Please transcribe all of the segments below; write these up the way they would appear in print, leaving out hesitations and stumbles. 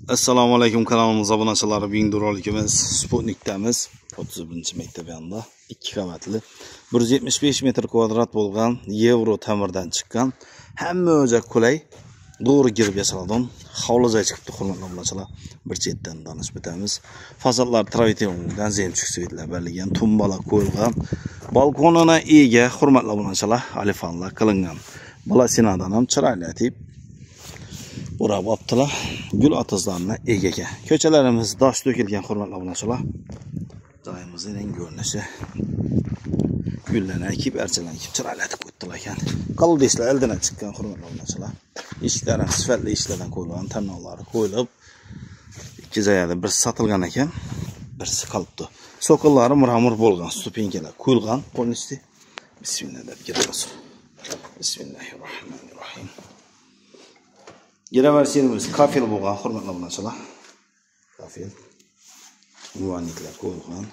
Assalomu alaykum, kanalimiz obunachilari. Bugungi rolikimiz Sputnikdamiz. 31-maktab yanida 2 qavatli 175 metr kvadrat bo'lgan Euro ta'mirdan chiqqan, hamma o'ja qulay, to'g'ri girib yasalgan hovliza chiqibdi, hurmatli obunachilar. Bir chetdan tanishib o'tamiz. Fasadlar travitiyondan zemchuk svitlar berilgan, tumbalar qo'yilgan, balkonona ega, hurmatli obunachilar, alifanlar qilingan. Balasinadan ham chiroyli etib o'rab olibdilar. Gul otizlarni egaga. Ko'chalarimiz dosh to'kilgan, hurmatli obunachilar. Joyimizning ko'rinishi gullarni ekib, archalarni ekib chiroyli etib qo'ydilar ekan. Qaldislar eldan chiqqan, hurmatli obunachilar. Eshiklar ham sifatli ishlardan qo'yilgan, tanlovlari qo'yilib, ikki joyda bir sotilgan ekan, birisi qolibdi. So'qillari muramur bo'lgan, stupenkalar qo'yilgan, polnisdi. Bismillah deb kiramiz. Bismillahirrohmanirrohim. Giraversiyamiz kafil bo'lgan, hurmatli obunachilar. Kafil. Muvanniklar qo'yilgan.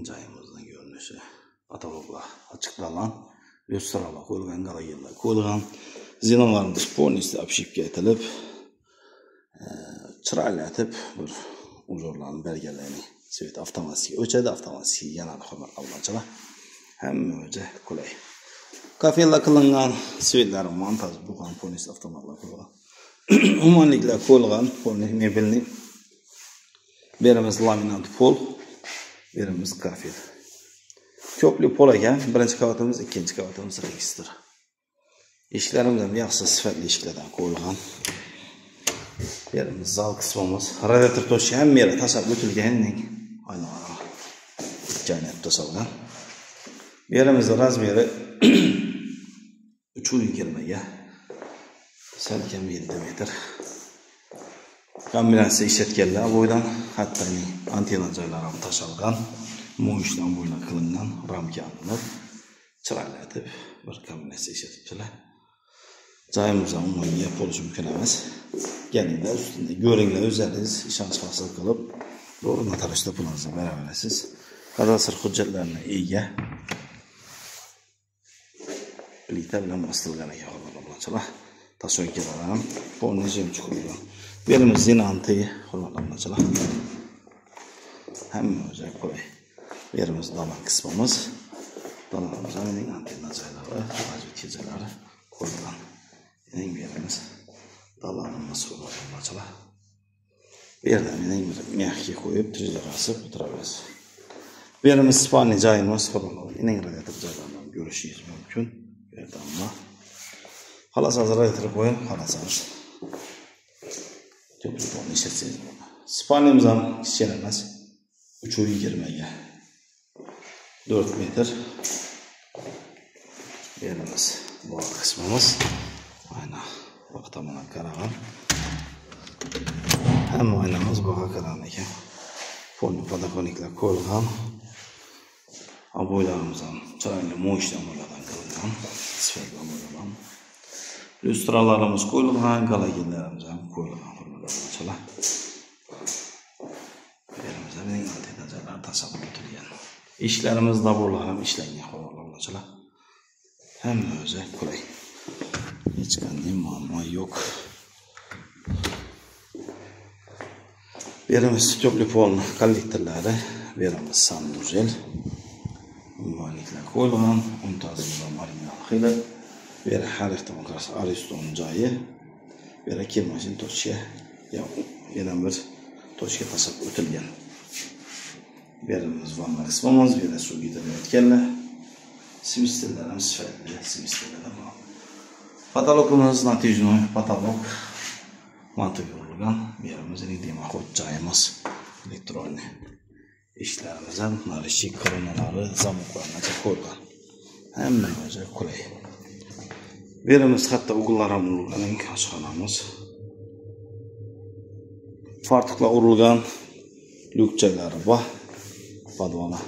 Joyimizning ko'rinishi ataloglar ochiqlangan, lyustralar qo'yilgan, galagerlar qo'yilgan. Zinonlarimiz polnisdi obshipga etilib, chiroyli etib bir uzorlarni berganlarni svet avtomatik o'chadi, avtomatik yanadi, hurmatli obunachilar. Hamma o'ja qulay. Kafelar qilingan, svetlar montaj bo'lgan, polnis avtomatlar qo'yilgan. Umumanliklar qo'yilgan, polnis mebelni. Berimiz laminat pol, berimiz kafel. Ko'pli pol ekan, birinchi qavatimiz, ikkinchi qavatimiz registr. Eshiklarimiz ham yaxshi sifatli eshiklardan qo'yilgan. Berimiz zal qismimiz, radiator to'shi ham mera tashlab o'tilganining aylanma joynab tashalgan. Berimiz razmeri 3,20 salkam 7 metr. Kombinatsiya ishlatganlar bo'ydan, hatto antenna joylari ham tashalgan, mo'yishdan bo'ylab qilingan, ramkalar chiroyli etib bir kombinatsiya ishlatibdilar. Joyimiz ham umumiy bo'lishi mumkin emas. Kelinglar ustida ko'ringlar, o'zingiz ishonch hosil qilib, to'g'ri tarishda pulingizni beraverasiz. Kadastr hujjatlarini ega. Plita bilan bostilgan ekan, hurmatli obunachilar. Tasonkalar ham polnijim chiqilgan. Berimiz zinanti, hurmatli obunachilar. Hamma o'zi qulay. Berimiz dalam qismimiz. Dalamimizning antenna joylari, vazifalari qo'yilgan. Eng berimiz dalamimiz, hurmatli obunachilar. Bu yerda mening bir mexga qo'yib, tujlarasi o'tiramiz. Berimiz spalni joyimiz, hurmatli obunachilar. Eng radiator joylarini ko'rishingiz mumkin. Yerdanmi? Xalas hozir radiator qo'yib, xalas. To'plikni ishlatsangiz bo'ladi. Spalnimiz ham kichkina emas. 3,20 4 metr. Berimiz bu qismimiz. Ayna vaqtamdan qaragan. Hamma oynamiz buga qaragan ekan. Podakoniklar qo'yilgan. Aboylarimiz ham chiroyli mo'yishdan bo'lgan qilingan. Sifatli bo'lgan. Lyustralarimiz qo'yilgan, galagerlarimiz ham qo'yilgan, hurmatli obunachilar. Berimizning antenna joylari tasavvur etilgan. Ishlarimiz daborlar ham ishlangan, hurmatli obunachilar. Hamma o'zi qulay. Hech qanday muammo yo'q. Berimiz to'pli polni kollektorlari, berimiz sanuzel. Muvanniklar qo'yilgan, untazimlar marinal xila. Beri har ehtimol qarshi ariston joyi. Beri kirmashin to'shga, yana bir to'shga tasab o'tilgan. Berimiz vanna qismimiz, beri suv yetayotganlar. Simisterlar ham sifatli, simisterlar bor. Patologimiz natijali patolog mantiq yo'lgan. Berimizning demoqot joyimiz elektronni. Ishlarimiz ham narishik koronalari, zamoqlarni qo'ygan. Hamma o'zi qulay. Berimiz hatto o'g'illar ham urilgan oshxonamiz. Fartiqlar urilgan, lyukchaylari bor. Podvona.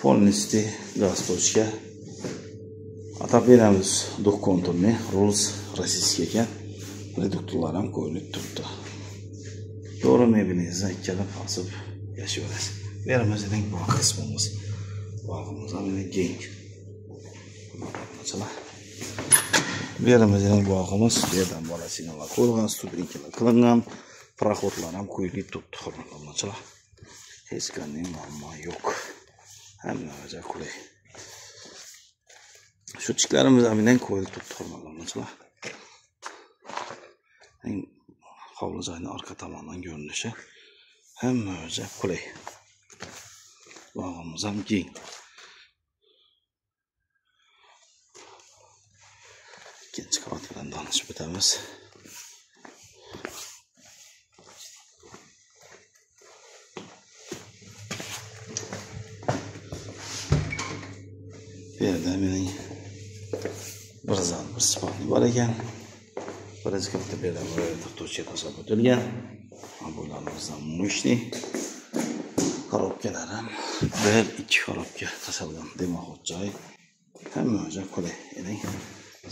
Polnisdi gaz tochka. Atab beramiz duh konturni, Rolls rossiyskiy ekan. Reduktorlar ham qo'yilib turibdi. To'g'ri mebelingizni ikkala bosib yashayverasiz. Berimizning bu qismimiz. Bog'imiz ham keng. Berimizning bog'imiz yerdan bolasinalar qo'yilgan, stuprinkalar qilingan, proxodlar ham qo'yilib turibdi, hurmatli obunachilar. Hech qanday muammo yo'q. Hamma joy qulay. Shu tiklarimiz ham bilan qo'yilib turibdi, hurmatli obunachilar. Hovli joyning orqa tomonidan ko'rinishi hamma joy qulay. Bog'imiz ham keng. İkinci qavat bilan tanishib o'tamiz. Bu yerda mening bir zal, bir spatni bor ekan. Birinchi qavatda bu yerda to'rtcha tashlab o'tilgan. Bularımızdan muşni. Korobkalar ham 1-2 korobka tashalgan demoqchi joy. Hamma joy qulay. Endi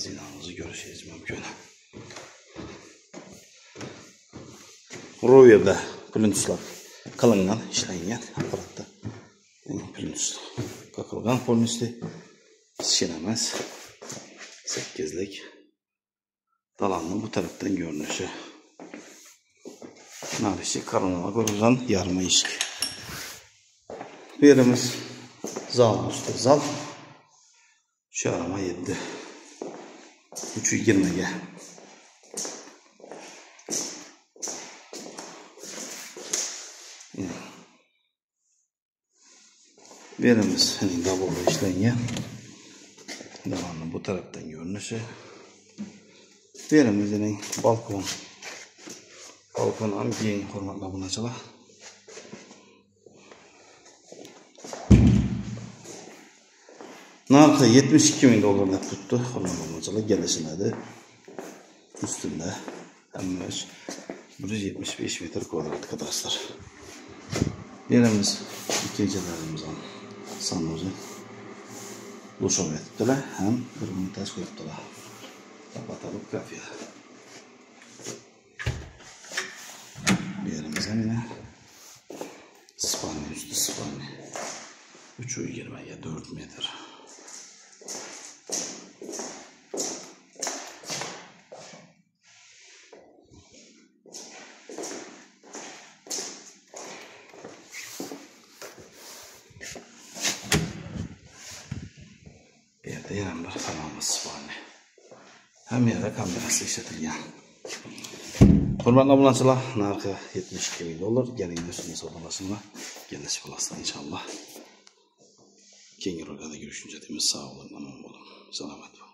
zinamizni ko'rishingiz mumkin. Ro'yerda plyuslar qilingan, ishlangan apparatda. Plyus qilgan polnisli kichkina emas. 8lik. Dalanning bu tarafdan ko'rinishi. Narisi karnına koyulan yarma eshik. Bu yerimiz zal üstü zal. Şu arama 7. 320'ge. Bu yerimiz davulda işlengen. Davanın bu taraftan görünüşü. Bu yerimizin balkon. Balkon ham keng, hurmatli obunachilar. Narxi $72.000 deb tutdi, hurmatli obunachilar, kelishiladi. Ustunda hamma 175 metr kvadrat kadastr. Yerimiz ikinchilarimiz ham sanozi lushov etibdilar, ham bir montaj qo'yibdilar. Kapatalib kafe. Yine Spanya üstü Spanya 320'ye 4 metre. Bir yerde yan bir kanalımız Spanya. Hem yerde kamerası işletilgan. Hurmatli obunachilar, narxi $72.000. Kelinglar shuni sotmasinglar. Kelishib olasizlar inshaalloh. Keyingi ro'yxatda görüşünce deymiz. Sog' bo'ling, omon bo'ling. Salomat bo'ling.